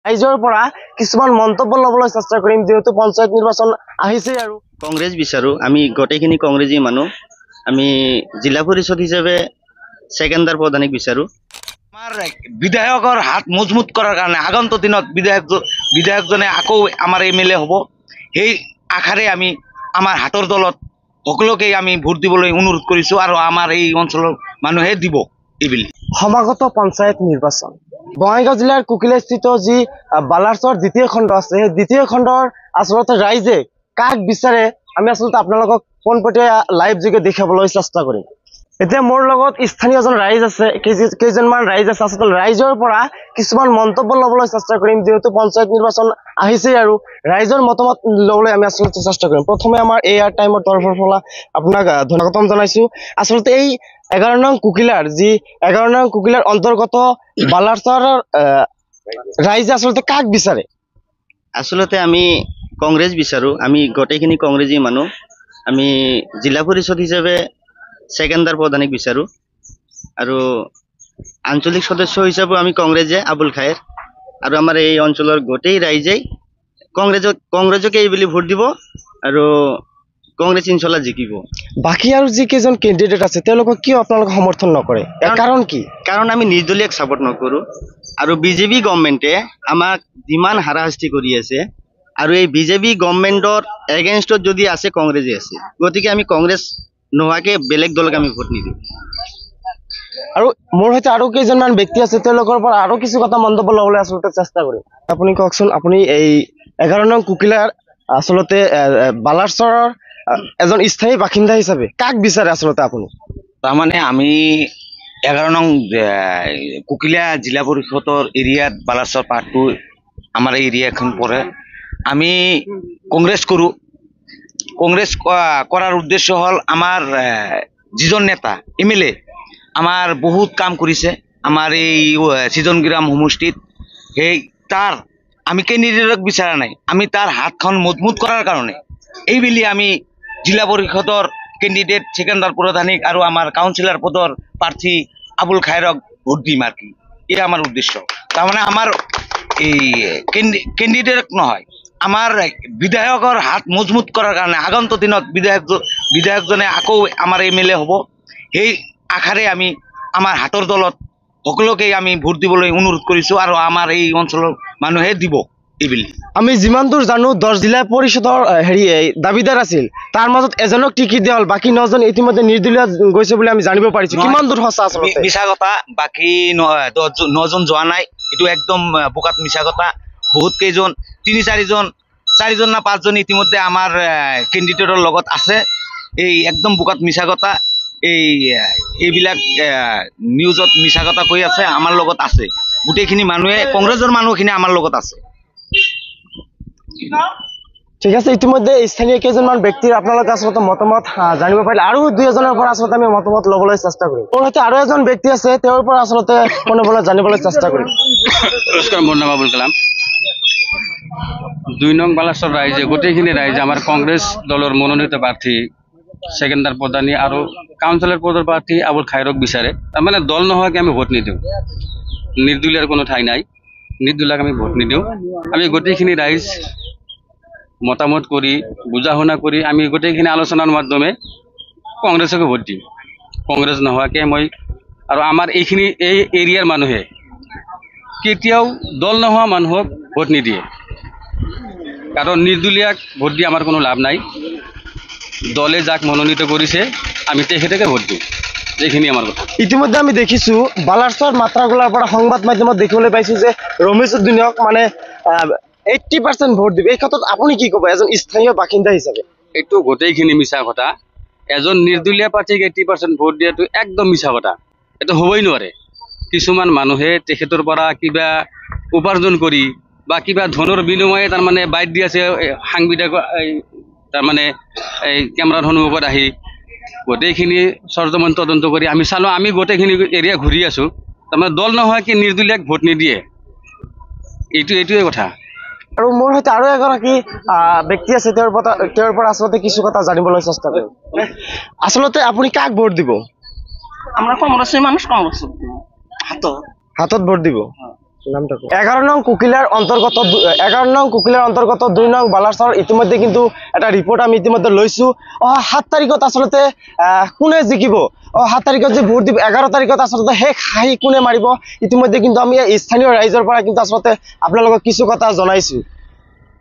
ৰাইজৰ পৰা কিছুমান মন্তব্য ল'বলৈ চেষ্টা কৰিম যেহেতু পঞ্চায়ত নিৰ্বাচন আহিছে আৰু কংগ্ৰেছ বিচাৰো আমি গোটেইখিনি কংগ্ৰেছী মানুহ আমি জিলা পৰিষদ হিচাপে ছেকেণ্ডাৰ প্ৰধানিক বিচাৰো আমাৰ বিধায়কৰ হাত মজবুত কৰাৰ কাৰণে আগন্তুক দিনত বিধায়কজনে আকৌ আমাৰ এমএলএ হ'ব সেই আশাৰে আমি আমাৰ হাতৰ দলত সকলোকে আমি ভোট দিবলৈ অনুৰোধ কৰিছো আৰু আমাৰ এই অঞ্চলৰ মানুহে দিব এইবুলি সমাগত পঞ্চায়ত নিৰ্বাচন বঙাইগাঁও জিলাৰ কুকিলাস্থিত যি বালাৰচৰ দ্বিতীয় খণ্ড আছে সেই দ্বিতীয় খণ্ডৰ আচলতে ৰাইজে কাক বিচাৰে আমি আচলতে আপোনালোকক পোনপটীয়া লাইভ যোগে দেখাবলৈ চেষ্টা কৰিম এতিয়া মোৰ লগত স্থানীয় এজন ৰাইজ আছে কেইজনমান ৰাইজ আছে আচলতে ৰাইজৰ পৰা কিছুমান মন্তব্য ল'বলৈ চেষ্টা কৰিম যেহেতু পঞ্চায়ত নিৰ্বাচন আহিছে আৰু ৰাইজৰ মতামত ল'বলৈ আমি আচলতে চেষ্টা কৰিম প্ৰথমে আমাৰ এয়াৰ টাইমৰ তৰফৰ পৰা আপোনাক ধন্যবাদ জনাইছো আচলতে এই 11 নং কুকিলাৰ যি 11 নং কুকিলাৰ অন্তৰ্গত বালাৰচৰ ৰাইজে আচলতে কাক বিচাৰে আচলতে আমি কংগ্ৰেছ বিচাৰো আমি গোটেইখিনি কংগ্ৰেছী মানুহ আমি জিলা পৰিষদ হিচাপে ছেকেণ্ডাৰ প্ৰধানিক বিচাৰো আৰু আঞ্চলিক সদস্য হিচাপে আমি কংগ্ৰেছে আবুল খায়েৰ আৰু আমাৰ এই অঞ্চলৰ গোটেই ৰাইজেই কংগ্ৰেছকে এইবুলি ভোট দিব আৰু কংগ্ৰেছ ইনশাল্লাহ জিকিব বাকী আৰু যি কেইজন কেণ্ডিডেট আছে তেওঁলোকক কিয় আপোনালোকে সমৰ্থন নকৰে কাৰণ কি কাৰণ আমি নিৰ্দলীয়ক ছাপোৰ্ট নকৰো আৰু বিজেপি গভৰ্ণমেণ্টে আমাক যিমান হাৰাশাস্তি কৰি আছে আৰু এই বিজেপি গভৰ্ণমেণ্টৰ এগেইনষ্টত যদি আছে কংগ্ৰেছে আছে গতিকে আমি কংগ্ৰেছ নোহোৱাকে বেলেগ দলক আমি ভোট নিদিওঁ আৰু মোৰ সৈতে আৰু কেইজনমান ব্যক্তি আছে তেওঁলোকৰ পৰা আৰু কিছু কথা মন্তব্য ল'বলৈ আচলতে চেষ্টা কৰিম আপুনি কওকচোন আপুনি এই 11 নং কুকিলাৰ আচলতে বালাৰচৰৰ এজন স্থায়ী বাসিন্দা হিচাপে কাক বিচাৰে আচলতে আপুনি তাৰমানে আমি 11 নং কুকিলা জিলা পৰিষদৰ এৰিয়াত বালাৰচৰ পাৰ্টটো আমাৰ এৰিয়াখন পৰে আমি কংগ্ৰেছ কৰোঁ কংগ্ৰেছ কৰাৰ উদ্দেশ্য হ'ল আমাৰ যিজন নেতা এমএলএ আমাৰ বহুত কাম কৰিছে আমাৰ এই সিজনগ্ৰাম সমষ্টিত সেই তাৰ আমি কেণ্ডিডেটক বিচৰা নাই আমি তাৰ হাতখন মজবুত কৰাৰ কাৰণে এইবুলি আমি জিলা পৰিষদৰ কেণ্ডিডেট ছেকেণ্ডাৰ প্ৰধানিক আৰু আমাৰ কাউন্সিলৰ পদৰ প্ৰাৰ্থী আবুল খায়েৰক ভোট দিম আৰু কি এয়া আমাৰ উদ্দেশ্য তাৰমানে আমাৰ এই কেণ্ডিডেট নহয় আমাৰ বিধায়কৰ হাত মজবুত কৰাৰ কাৰণে আগন্তুক দিনত বিধায়কজনে আকৌ আমাৰ এমএলএ হ'ব সেই আশাৰে আমি আমাৰ হাতৰ দলত সকলোকে আমি ভোট দিবলৈ অনুৰোধ কৰিছো আৰু আমাৰ এই অঞ্চলৰ মানুহে দিব এইবুলি আমি যিমান দূৰ জানো 10 জিলা পৰিষদৰ দাবীদাৰ আছিল তাৰ মাজত এজনক টিকিট দিয়া হ'ল বাকী 9জন ইতিমধ্যে নিৰ্দলীয় গৈছে বুলি আমি জানিব পাৰিছো কিমান দূৰ সঁচা আচলতে মিছা কথা বাকী 9জন যোৱা নাই এইটো একদম বোকাত মিছা কথা বহুত কেইজন 4জন না 5জন ইতিমধ্যে আমাৰ কেণ্ডিডেটৰ লগত আছে এই একদম বোকাত মিছা কথা এইবিলাক নিউজত মিছা কথা কৈ আছে আমাৰ লগত আছে গোটেইখিনি মানুহে কংগ্ৰেছৰ মানুহখিনি আমাৰ লগত আছে ঠিক আছে ইতিমধ্যে স্থানীয় কেইজনমান ব্যক্তিৰ আপোনালোকে আচলতে মতামত জানিব পাৰিলে আৰু দুই এজনৰ পৰা আচলতে আমি মতামত ল'বলৈ চেষ্টা কৰিম মোৰ সৈতে আৰু এজন ব্যক্তি আছে তেওঁৰ পৰা আচলতে কোনোবলৈ জানিবলৈ চেষ্টা কৰিম নমস্কাৰ মোৰ নাম আবুল কালাম 2 নং বালাৰচৰ ৰাইজে গোটেইখিনি ৰাইজে আমাৰ কংগ্ৰেছ দলৰ মনোনীত প্ৰাৰ্থী ছেকেণ্ডাৰ প্ৰধানী আৰু কাউন্সিলৰ পদৰ প্ৰাৰ্থী আবুল খায়েৰক বিচাৰে তাৰমানে দল নোহোৱাকৈ আমি ভোট নিদিওঁ নিৰ্দলীয়ৰ কোনো ঠাই নাই নিৰ্দলীয়ক আমি ভোট নিদিওঁ আমি গোটেইখিনি ৰাইজ মতামত কৰি বুজা শুনা কৰি আমি গোটেইখিনি আলোচনাৰ মাধ্যমে কংগ্ৰেছকে ভোট দিম কংগ্ৰেছ নোহোৱাকৈ মই আৰু আমাৰ এই এৰিয়াৰ মানুহে কেতিয়াও দল নোহোৱা মানুহক ভোট নিদিয়ে কাৰণ নিৰ্দলীয়ক ভোট দি আমাৰ কোনো লাভ নাই দলে যাক মনোনীত কৰিছে আমি তেখেতকে ভোট দিওঁ এইখিনি আমাৰ কথা ইতিমধ্যে আমি দেখিছো বালাৰচৰ মাত্ৰাগোলাৰ পৰা সংবাদ মাধ্যমত দেখিবলৈ পাইছো যে ৰমেশ উদ্দিনক মানে 80% ভোট দিব এই ক্ষেত্ৰত আপুনি কি ক'ব এজন স্থানীয় বাসিন্দা হিচাপে এইটো গোটেইখিনি মিছা কথা এজন নিৰ্দলীয় প্ৰাৰ্থীক 80% ভোট দিয়াটো একদম মিছা কথা এইটো হ'বই নোৱাৰে কিছুমান মানুহে তেখেতৰ পৰা কিবা উপাৰ্জন কৰি বা কিবা ধনৰ বিনিময়ে তাৰমানে বাইট দি আছে সাংবিধানিক তাৰমানে এই কেমেৰাৰ সন্মুখত আহি গোটেইখিনি চৰ্যমন তদন্ত কৰি আমি চালোঁ আমি গোটেইখিনি এৰিয়া ঘূৰি আছোঁ তাৰমানে দল নোহোৱাকৈ নিৰ্দলীয়ক ভোট নিদিয়ে এইটোৱে কথা আৰু মোৰ সৈতে আৰু এগৰাকী ব্যক্তি আছে তেওঁৰ পৰা আচলতে কিছু কথা জানিবলৈ চেষ্টা কৰিম আচলতে আপুনি কাক ভোট দিব আমরা কংগ্রেসের মানুষ কংগ্রেস হাতত হাতত ভোট দিব নামটা 11 নং কুকিলার অন্তর্গত 11 নং কুকিলার অন্তর্গত 2 নং বালাসর ইতিমধ্যে কিন্তু এটা রিপোর্ট আমি ইতিমধ্যে লৈছো 7 তাৰিখত আসলতে কোনে জিকিব 7 তাৰিখত যে ভোট দিব 11 তাৰিখত আসলতে হে খাহি কোনে মাৰিব ইতিমধ্যে কিন্তু আমি স্থানীয় ৰাইজৰ পৰা কিন্তু আসলতে আপোনালোকক কিছু কথা জনাইছো